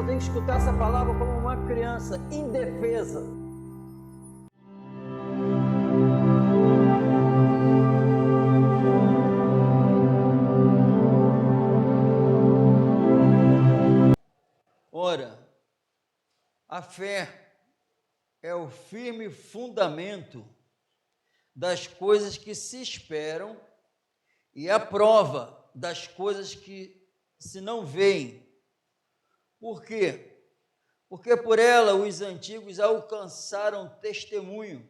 eu tenho que escutar essa palavra como uma criança indefesa. Ora, a fé é o firme fundamento das coisas que se esperam e a prova das coisas que se não veem. Por quê? Porque por ela os antigos alcançaram testemunho.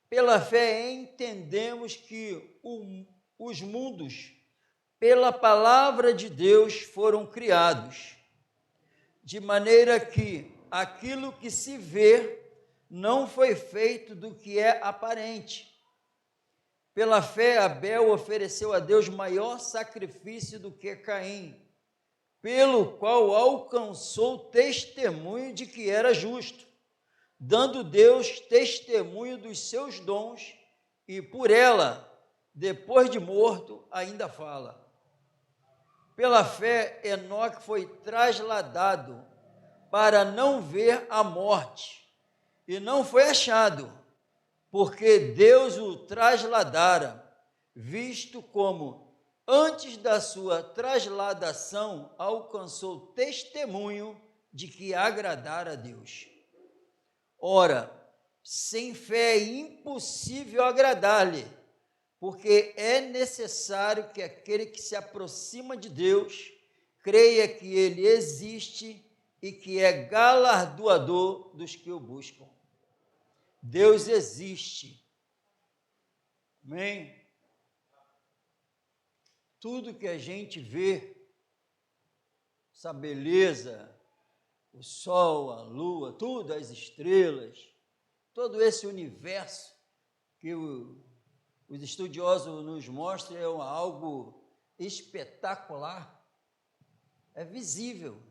Pela fé entendemos que os mundos, pela palavra de Deus, foram criados, de maneira que aquilo que se vê não foi feito do que é aparente. Pela fé, Abel ofereceu a Deus maior sacrifício do que Caim, pelo qual alcançou testemunho de que era justo, dando Deus testemunho dos seus dons, e por ela, depois de morto, ainda fala. Pela fé, Enoque foi trasladado para não ver a morte, e não foi achado, porque Deus o trasladara, visto como, antes da sua trasladação, alcançou testemunho de que agradara a Deus. Ora, sem fé é impossível agradar-lhe, porque é necessário que aquele que se aproxima de Deus creia que ele existe e que é galardoador dos que o buscam. Deus existe. Amém? Tudo que a gente vê, essa beleza, o sol, a lua, tudo, as estrelas, todo esse universo que os estudiosos nos mostram é algo espetacular, é visível,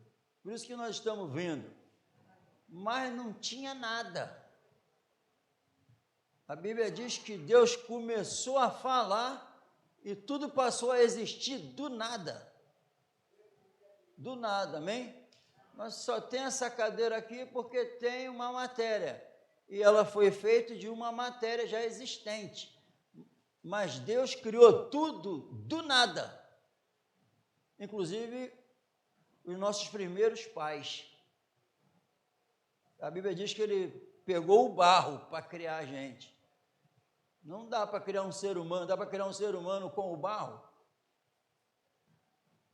por isso que nós estamos vendo, mas não tinha nada. A Bíblia diz que Deus começou a falar e tudo passou a existir do nada. Do nada, amém? Mas só tem essa cadeira aqui porque tem uma matéria. E ela foi feita de uma matéria já existente. Mas Deus criou tudo do nada. Inclusive, os nossos primeiros pais. A Bíblia diz que ele pegou o barro para criar a gente. Não dá para criar um ser humano, dá para criar um ser humano com o barro?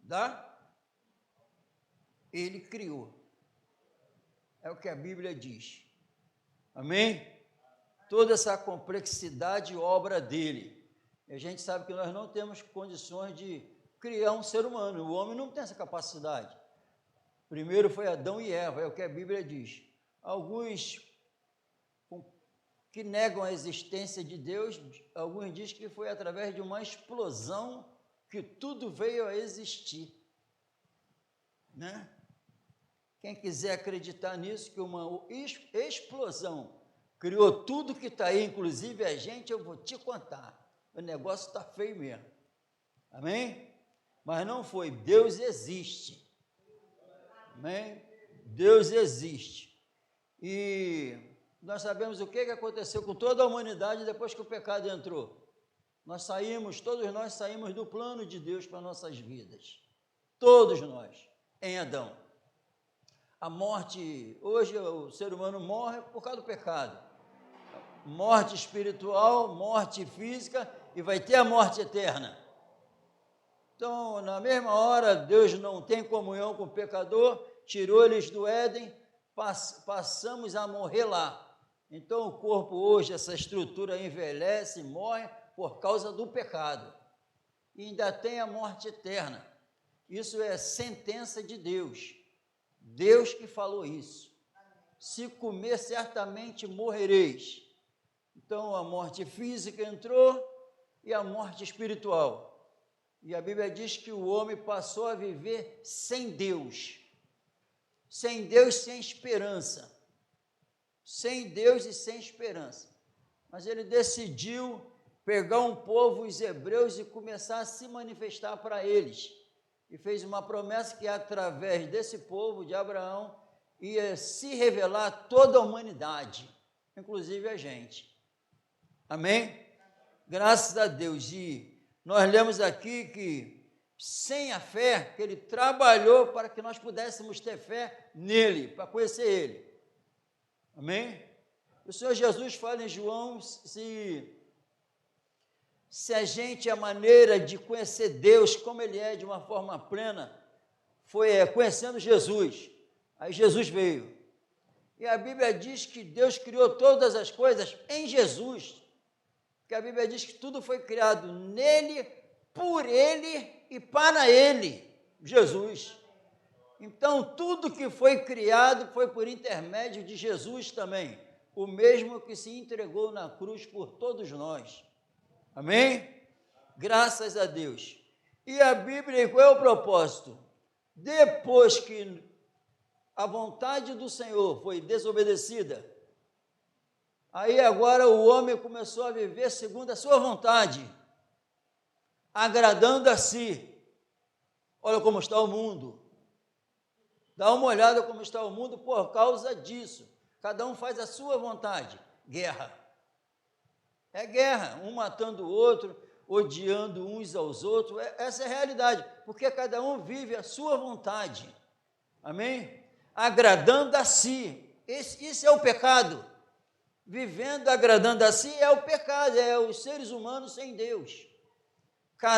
Dá? Ele criou. É o que a Bíblia diz. Amém? Toda essa complexidade obra dele. E a gente sabe que nós não temos condições de criar um ser humano. O homem não tem essa capacidade. Primeiro foi Adão e Eva, é o que a Bíblia diz. Alguns que negam a existência de Deus, alguns dizem que foi através de uma explosão que tudo veio a existir, né? Quem quiser acreditar nisso, que uma explosão criou tudo que está aí, inclusive a gente, eu vou te contar, o negócio está feio mesmo, amém? Mas não foi, Deus existe, amém? Deus existe, e nós sabemos o que aconteceu com toda a humanidade depois que o pecado entrou. Todos nós saímos do plano de Deus para nossas vidas. Todos nós, em Adão. A morte, hoje o ser humano morre por causa do pecado. Morte espiritual, morte física e vai ter a morte eterna. Então, na mesma hora, Deus não tem comunhão com o pecador, tirou eles do Éden, passamos a morrer lá. Então, o corpo hoje, essa estrutura envelhece, morre por causa do pecado. E ainda tem a morte eterna. Isso é sentença de Deus. Deus que falou isso. Se comer, certamente morrereis. Então, a morte física entrou e a morte espiritual. E a Bíblia diz que o homem passou a viver sem Deus. Sem Deus, sem esperança. Sem Deus e sem esperança. Mas ele decidiu pegar um povo, os hebreus, e começar a se manifestar para eles. e fez uma promessa que através desse povo de Abraão ia se revelar a toda a humanidade, inclusive a gente. Amém? Graças a Deus. E nós lemos aqui que sem a fé, que ele trabalhou para que nós pudéssemos ter fé nele, para conhecer ele. Amém? O Senhor Jesus fala em João, se a gente, a maneira de conhecer Deus, como ele é, de uma forma plena, foi conhecendo Jesus. Aí Jesus veio. E a Bíblia diz que Deus criou todas as coisas em Jesus. Porque a Bíblia diz que tudo foi criado nele, por ele e para ele, Jesus. Então, tudo que foi criado foi por intermédio de Jesus também, o mesmo que se entregou na cruz por todos nós. Amém? Graças a Deus. E a Bíblia, qual é o propósito? Depois que a vontade do Senhor foi desobedecida, aí agora o homem começou a viver segundo a sua vontade, agradando a si. Olha como está o mundo. Dá uma olhada como está o mundo por causa disso. Cada um faz a sua vontade. Guerra. É guerra, um matando o outro, odiando uns aos outros. Essa é a realidade, porque cada um vive a sua vontade. Amém? Agradando a si. Isso é o pecado. Vivendo agradando a si é o pecado, é os seres humanos sem Deus.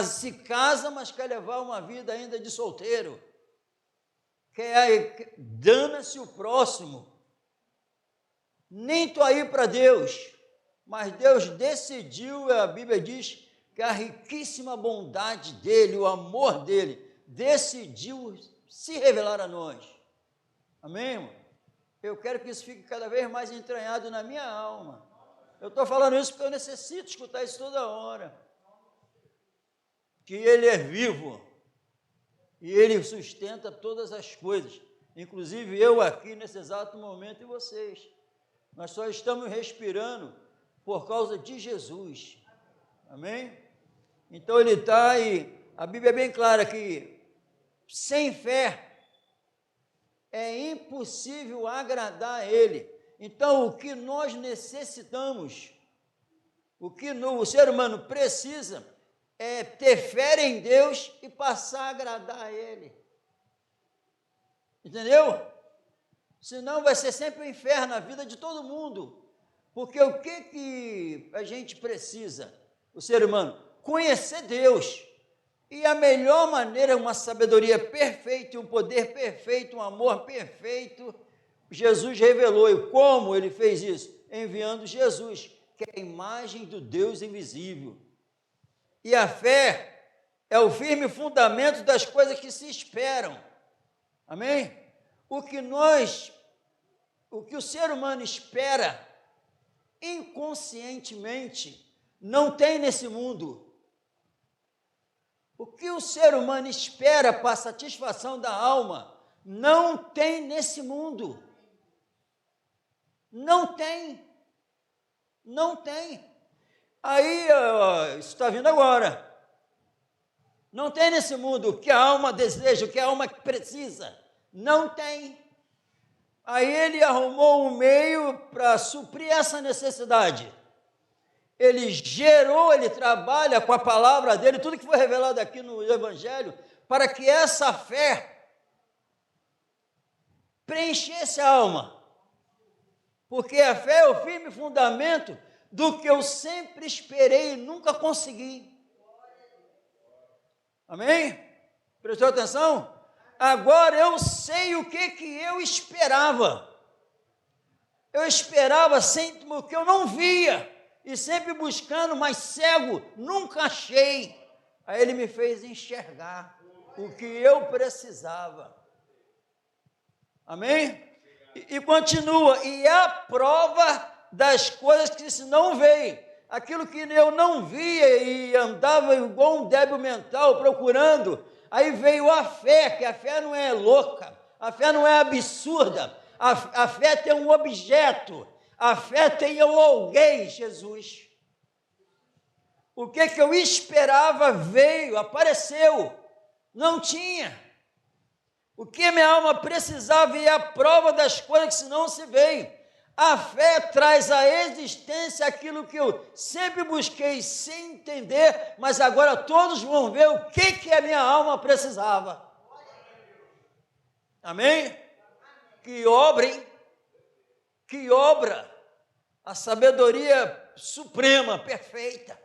Se casa, mas quer levar uma vida ainda de solteiro. Dana-se o próximo. Nem estou aí para Deus. Mas Deus decidiu, a Bíblia diz, que a riquíssima bondade dele, o amor dele, decidiu se revelar a nós. Amém, irmão? Eu quero que isso fique cada vez mais entranhado na minha alma. Eu estou falando isso porque eu necessito escutar isso toda hora. Que ele é vivo e ele sustenta todas as coisas, inclusive eu aqui nesse exato momento e vocês. Nós só estamos respirando por causa de Jesus. Amém? Então ele está aí, a Bíblia é bem clara que sem fé é impossível agradar a ele. Então o que nós necessitamos, o que o ser humano precisa é ter fé em Deus e passar a agradar a ele. Entendeu? Senão vai ser sempre um inferno na vida de todo mundo. Porque o que a gente precisa, o ser humano? Conhecer Deus. E a melhor maneira, uma sabedoria perfeita, um poder perfeito, um amor perfeito, Jesus revelou. E como ele fez isso? Enviando Jesus, que é a imagem do Deus invisível. E a fé é o firme fundamento das coisas que se esperam. Amém? O que o ser humano espera inconscientemente não tem nesse mundo. O que o ser humano espera para a satisfação da alma não tem nesse mundo. Não tem. Não tem. Aí, isso está vindo agora. Não tem nesse mundo o que a alma deseja, o que a alma precisa. Não tem. Aí ele arrumou um meio para suprir essa necessidade. Ele gerou, ele trabalha com a palavra dele, tudo que foi revelado aqui no Evangelho, para que essa fé preenchesse a alma. Porque a fé é o firme fundamento do que eu sempre esperei e nunca consegui. Amém? Prestou atenção? Agora eu sei o que eu esperava. Eu esperava sempre o que eu não via. E sempre buscando, mas cego, nunca achei. Aí ele me fez enxergar o que eu precisava. Amém? E continua. E é a prova das coisas que se não veem. Aquilo que eu não via e andava igual um débil mental procurando. Aí veio a fé, que a fé não é louca. A fé não é absurda. A fé tem um objeto. A fé tem alguém, Jesus. O que eu esperava veio, apareceu. Não tinha. O que minha alma precisava e a prova das coisas que não se veem. A fé traz à existência aquilo que eu sempre busquei sem entender, mas agora todos vão ver o que a minha alma precisava. Amém? Que obra, hein? Que obra! A sabedoria suprema, perfeita.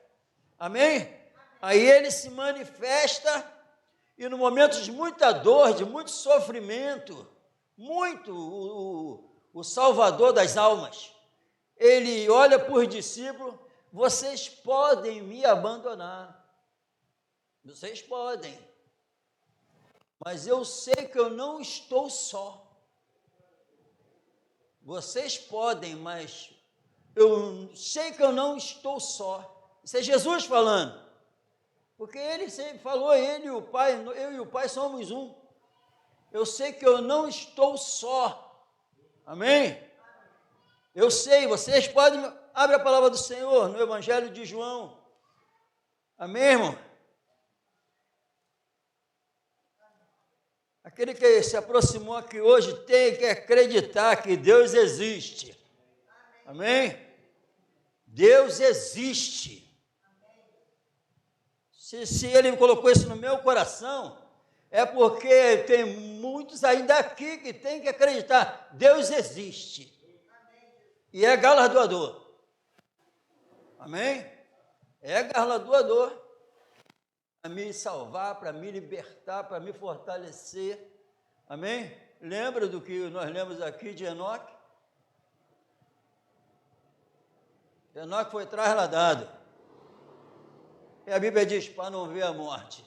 Amém? Aí ele se manifesta e no momento de muita dor, de muito sofrimento, o Salvador das almas, ele olha para os discípulos, vocês podem me abandonar, vocês podem, mas eu sei que eu não estou só. Vocês podem, mas eu sei que eu não estou só. Isso é Jesus falando. Porque ele sempre falou, ele e o Pai, eu e o Pai somos um. Eu sei que eu não estou só. Amém? Eu sei, vocês podem... Abre a palavra do Senhor no Evangelho de João. Amém, irmão? Aquele que se aproximou aqui hoje tem que acreditar que Deus existe. Amém? Deus existe. Se ele colocou isso no meu coração, é porque tem muitos ainda aqui que têm que acreditar. Deus existe. E é galardoador. Amém? É galardoador. Para me salvar, para me libertar, para me fortalecer. Amém? Lembra do que nós lemos aqui de Enoque? Enoque foi trasladado. E a Bíblia diz, para não ver a morte.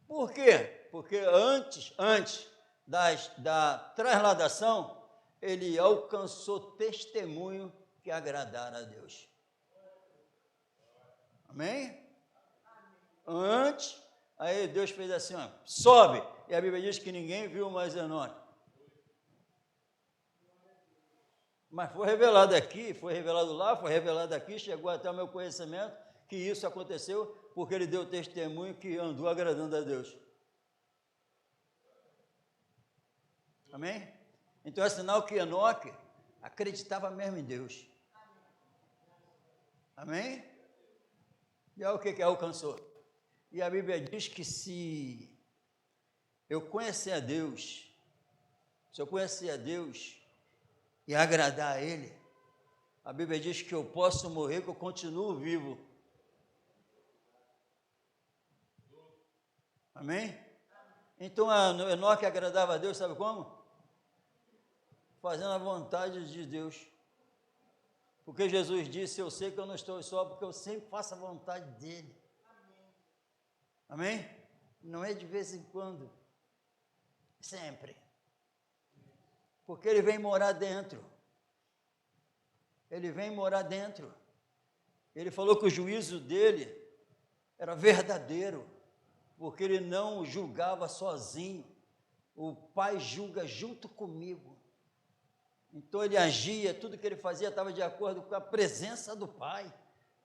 Por quê? Porque antes da trasladação, ele alcançou testemunho que agradara a Deus. Amém? Antes, aí Deus fez assim, ó, sobe. E a Bíblia diz que ninguém viu mais Enoque. Mas foi revelado aqui, foi revelado lá, foi revelado aqui, chegou até o meu conhecimento que isso aconteceu porque ele deu testemunho que andou agradando a Deus. Amém? Então é sinal que Enoque acreditava mesmo em Deus. Amém? E olha o que alcançou. E a Bíblia diz que se eu conhecer a Deus, e agradar a Ele, a Bíblia diz que eu posso morrer, que eu continuo vivo. Amém? Então, Enoque agradava a Deus, sabe como? Fazendo a vontade de Deus. Porque Jesus disse, eu sei que eu não estou só, porque eu sempre faço a vontade dEle. Amém? Não é de vez em quando. Sempre. Porque Ele vem morar dentro. Ele vem morar dentro. Ele falou que o juízo dele era verdadeiro, porque ele não julgava sozinho. O Pai julga junto comigo. Então ele agia, tudo que ele fazia estava de acordo com a presença do Pai,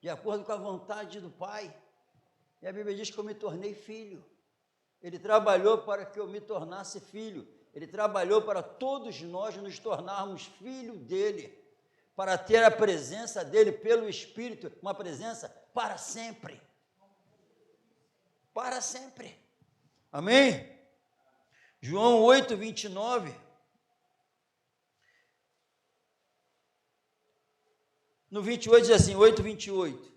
de acordo com a vontade do Pai. E a Bíblia diz que eu me tornei filho. Ele trabalhou para que eu me tornasse filho. Ele trabalhou para todos nós nos tornarmos filho dele, para ter a presença dele pelo Espírito, uma presença para sempre. Para sempre. Amém? João 8, 29. No 28 diz assim, 8, 28.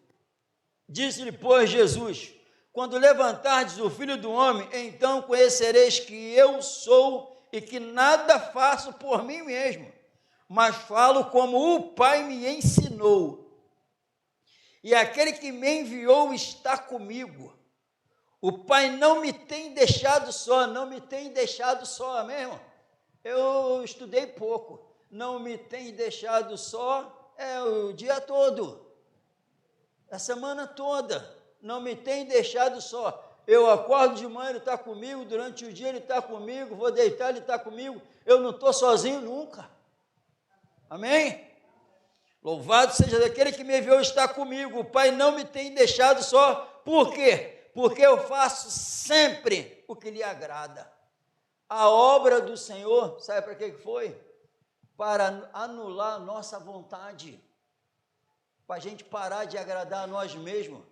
Disse-lhe, pois, Jesus, quando levantardes o Filho do Homem, então conhecereis que eu sou e que nada faço por mim mesmo, mas falo como o Pai me ensinou. E aquele que me enviou está comigo. O Pai não me tem deixado só, amém, irmão? Eu estudei pouco, não me tem deixado só, o dia todo, a semana toda, não me tem deixado só. Eu acordo de manhã, Ele está comigo, durante o dia Ele está comigo, vou deitar, Ele está comigo, eu não estou sozinho nunca. Amém? Louvado seja daquele que me enviou, está comigo. O Pai não me tem deixado só. Por quê? Porque eu faço sempre o que lhe agrada. A obra do Senhor, sabe para que foi? Para anular a nossa vontade, para a gente parar de agradar a nós mesmos.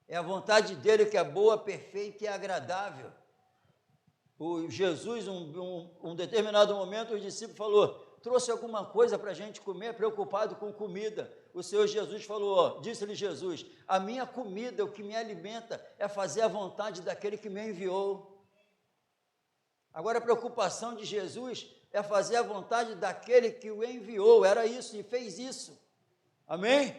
É a vontade dele que é boa, perfeita e agradável. O Jesus, um determinado momento, os discípulos falou, trouxe alguma coisa para a gente comer, preocupado com comida. O Senhor Jesus falou, disse-lhe Jesus, a minha comida, o que me alimenta, é fazer a vontade daquele que me enviou. Agora a preocupação de Jesus é fazer a vontade daquele que o enviou, era isso, e fez isso. Amém?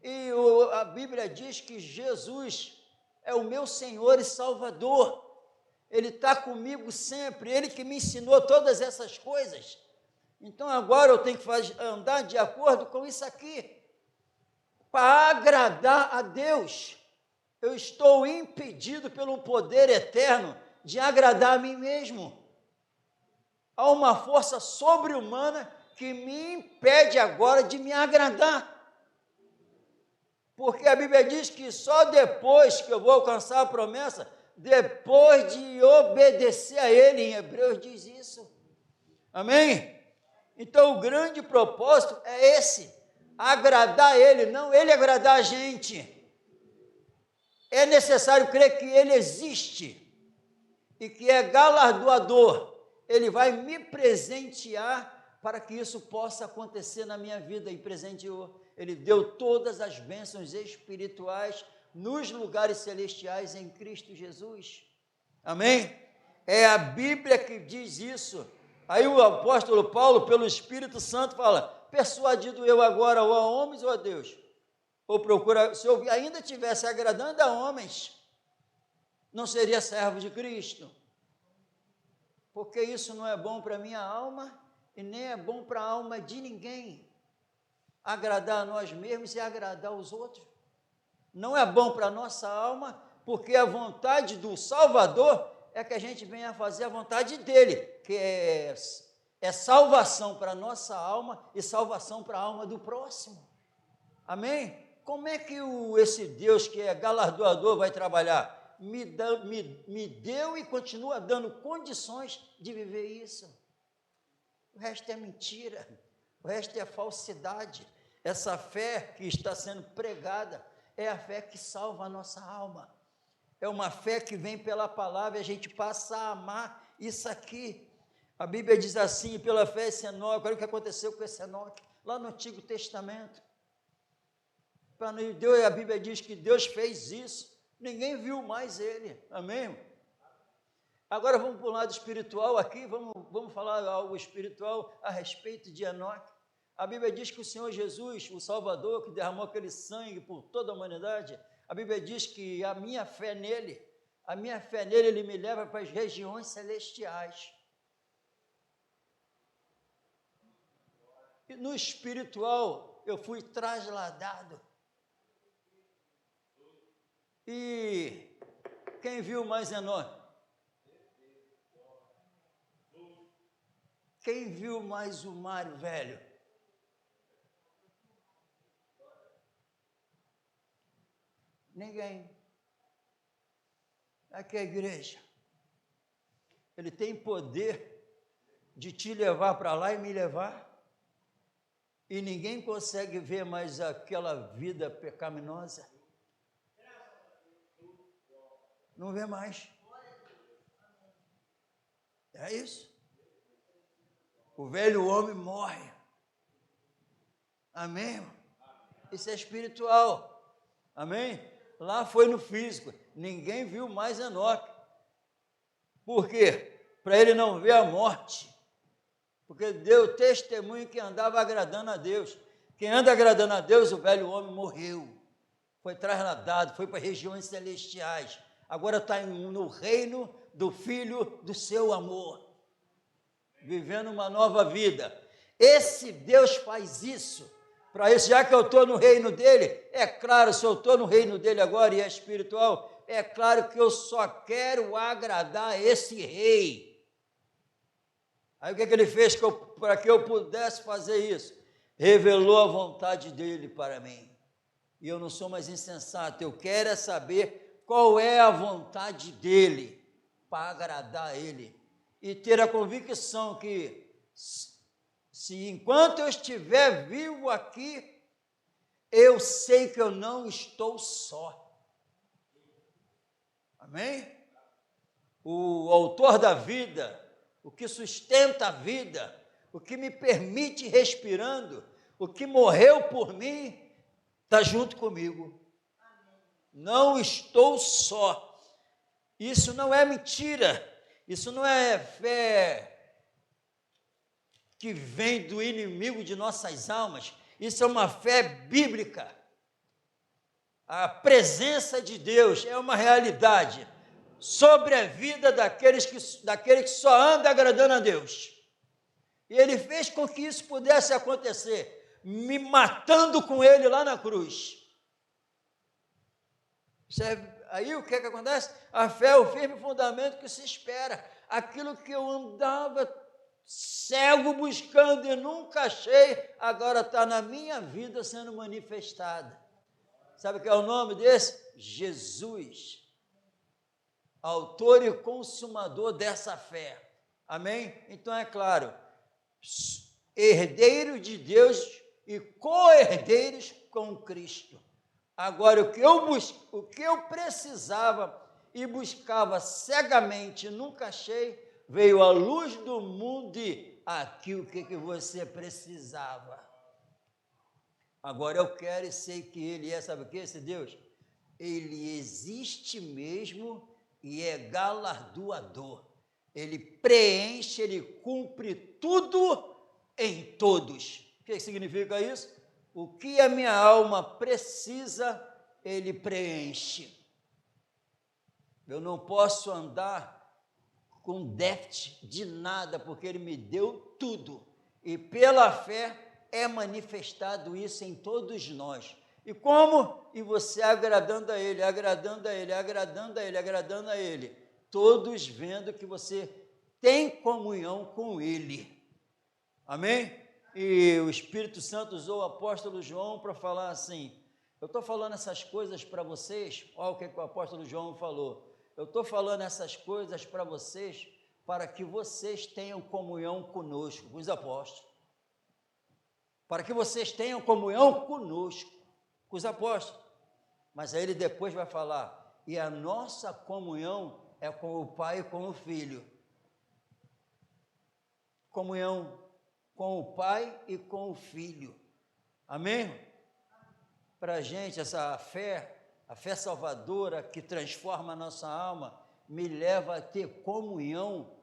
E a Bíblia diz que Jesus é o meu Senhor e Salvador. Ele está comigo sempre, Ele que me ensinou todas essas coisas. Então agora eu tenho que andar de acordo com isso aqui. Para agradar a Deus, eu estou impedido pelo poder eterno de agradar a mim mesmo. Há uma força sobre-humana que me impede agora de me agradar. Porque a Bíblia diz que só depois que eu vou alcançar a promessa, depois de obedecer a Ele, em Hebreus diz isso. Amém? Então o grande propósito é esse, agradar Ele, não Ele agradar a gente. É necessário crer que Ele existe e que é galardoador. Ele vai me presentear para que isso possa acontecer na minha vida, e presenteou. Ele deu todas as bênçãos espirituais nos lugares celestiais em Cristo Jesus. Amém? É a Bíblia que diz isso. Aí o apóstolo Paulo, pelo Espírito Santo, fala, persuadido eu agora ou a homens ou a Deus? Ou procura, se eu ainda estivesse agradando a homens, não seria servo de Cristo. Porque isso não é bom para a minha alma e nem é bom para a alma de ninguém. Agradar a nós mesmos e agradar os outros. Não é bom para a nossa alma, porque a vontade do Salvador é que a gente venha fazer a vontade dele, que é salvação para a nossa alma e salvação para a alma do próximo. Amém? Como é que esse Deus que é galardoador vai trabalhar? Me deu e continua dando condições de viver isso. O resto é mentira, o resto é falsidade. Essa fé que está sendo pregada é a fé que salva a nossa alma. É uma fé que vem pela palavra e a gente passa a amar isso aqui. A Bíblia diz assim, pela fé esse Enoque, olha o que aconteceu com esse Enoque, lá no Antigo Testamento. A Bíblia diz que Deus fez isso, ninguém viu mais ele, amém? Agora vamos para o lado espiritual aqui, vamos falar algo espiritual a respeito de Enoque. A Bíblia diz que o Senhor Jesus, o Salvador, que derramou aquele sangue por toda a humanidade, a Bíblia diz que a minha fé nele, ele me leva para as regiões celestiais. E no espiritual, eu fui trasladado. E quem viu mais Enoque? Quem viu mais o Mário velho? Ninguém. Aqui é a igreja. Ele tem poder de te levar para lá e me levar. E ninguém consegue ver mais aquela vida pecaminosa. Não vê mais. É isso. O velho homem morre. Amém? Isso é espiritual. Amém? Lá foi no físico. Ninguém viu mais Enoque. Por quê? Para ele não ver a morte. Porque deu testemunho que andava agradando a Deus. Quem anda agradando a Deus, o velho homem morreu. Foi trasladado, foi para regiões celestiais. Agora está no reino do Filho do seu amor. Vivendo uma nova vida. Esse Deus faz isso. Para isso, já que eu estou no reino dele, é claro, se eu estou no reino dele agora e é espiritual, é claro que eu só quero agradar esse rei. Aí o que ele fez para que eu pudesse fazer isso? Revelou a vontade dele para mim. E eu não sou mais insensato, eu quero é saber qual é a vontade dele, para agradar a ele. E ter a convicção que, se enquanto eu estiver vivo aqui, eu sei que eu não estou só. Amém? O autor da vida, o que sustenta a vida, o que me permite respirando, o que morreu por mim, está junto comigo. Não estou só. Isso não é mentira. Isso não é fé que vem do inimigo de nossas almas. Isso é uma fé bíblica. A presença de Deus é uma realidade sobre a vida daquele que só anda agradando a Deus. E ele fez com que isso pudesse acontecer, me matando com ele lá na cruz. Aí o que acontece? A fé é o firme fundamento que se espera. Aquilo que eu andava cego buscando e nunca achei, agora está na minha vida sendo manifestada. Sabe o que é o nome desse? Jesus, autor e consumador dessa fé. Amém? Então é claro, herdeiro de Deus e co-herdeiros com Cristo. Agora, o que eu precisava e buscava cegamente, nunca achei, veio a luz do mundo e aqui o que você precisava. Agora eu quero e sei que ele é, sabe o que, esse Deus? Ele existe mesmo e é galardoador. Ele preenche, ele cumpre tudo em todos. O que significa isso? O que a minha alma precisa, ele preenche. Eu não posso andar com déficit de nada, porque ele me deu tudo. E pela fé é manifestado isso em todos nós. E como? E você agradando a ele, agradando a ele, agradando a ele, agradando a ele. Todos vendo que você tem comunhão com ele. Amém? E o Espírito Santo usou o apóstolo João para falar assim, eu estou falando essas coisas para vocês, olha o que o apóstolo João falou, eu estou falando essas coisas para vocês, para que vocês tenham comunhão conosco, com os apóstolos, para que vocês tenham comunhão conosco, com os apóstolos, mas aí ele depois vai falar, e a nossa comunhão é com o Pai e com o Filho, comunhão com o Pai e com o Filho, amém? Para a gente, essa fé, a fé salvadora que transforma a nossa alma, me leva a ter comunhão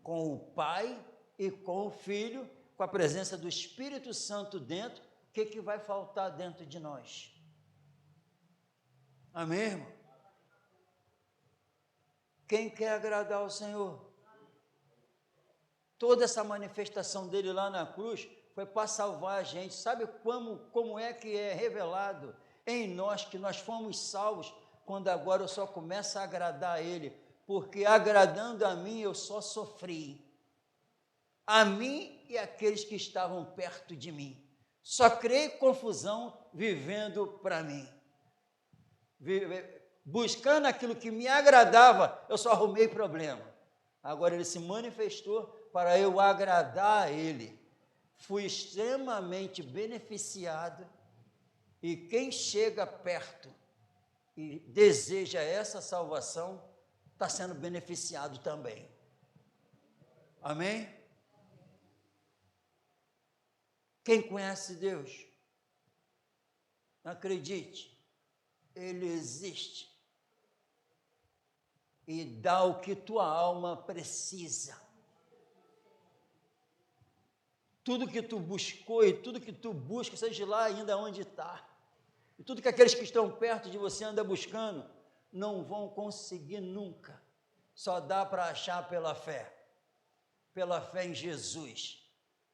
com o Pai e com o Filho, com a presença do Espírito Santo dentro, o que vai faltar dentro de nós? Amém, irmão? Quem quer agradar ao Senhor? Toda essa manifestação dele lá na cruz foi para salvar a gente. Sabe como é que é revelado em nós que nós fomos salvos, quando agora eu só começo a agradar a ele, porque agradando a mim eu só sofri. A mim e aqueles que estavam perto de mim. Só criei confusão vivendo para mim. Buscando aquilo que me agradava, eu só arrumei problema. Agora ele se manifestou para eu agradar a ele. Fui extremamente beneficiado e quem chega perto e deseja essa salvação, está sendo beneficiado também. Amém? Quem conhece Deus, acredite, ele existe e dá o que tua alma precisa. Tudo que tu buscou e tudo que tu busca, seja lá ainda onde está. E tudo que aqueles que estão perto de você andam buscando, não vão conseguir nunca. Só dá para achar pela fé em Jesus.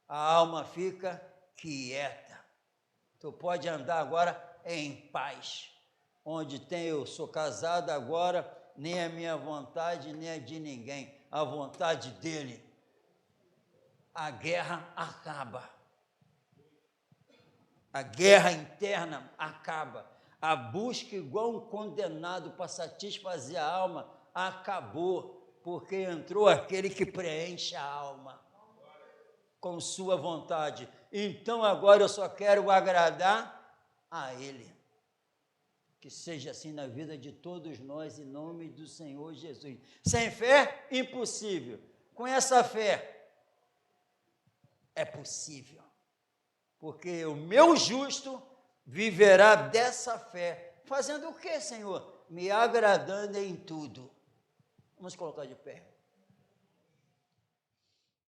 A alma fica quieta. Tu pode andar agora em paz. Onde tem, eu sou casado agora, nem a minha vontade, nem a de ninguém, a vontade dele. A guerra acaba. A guerra interna acaba. A busca igual um condenado para satisfazer a alma acabou, porque entrou aquele que preenche a alma com sua vontade. Então agora eu só quero agradar a Ele. Que seja assim na vida de todos nós, em nome do Senhor Jesus. Sem fé, impossível. Com essa fé, é possível. Porque o meu justo viverá dessa fé. Fazendo o quê, Senhor? Me agradando em tudo. Vamos colocar de pé.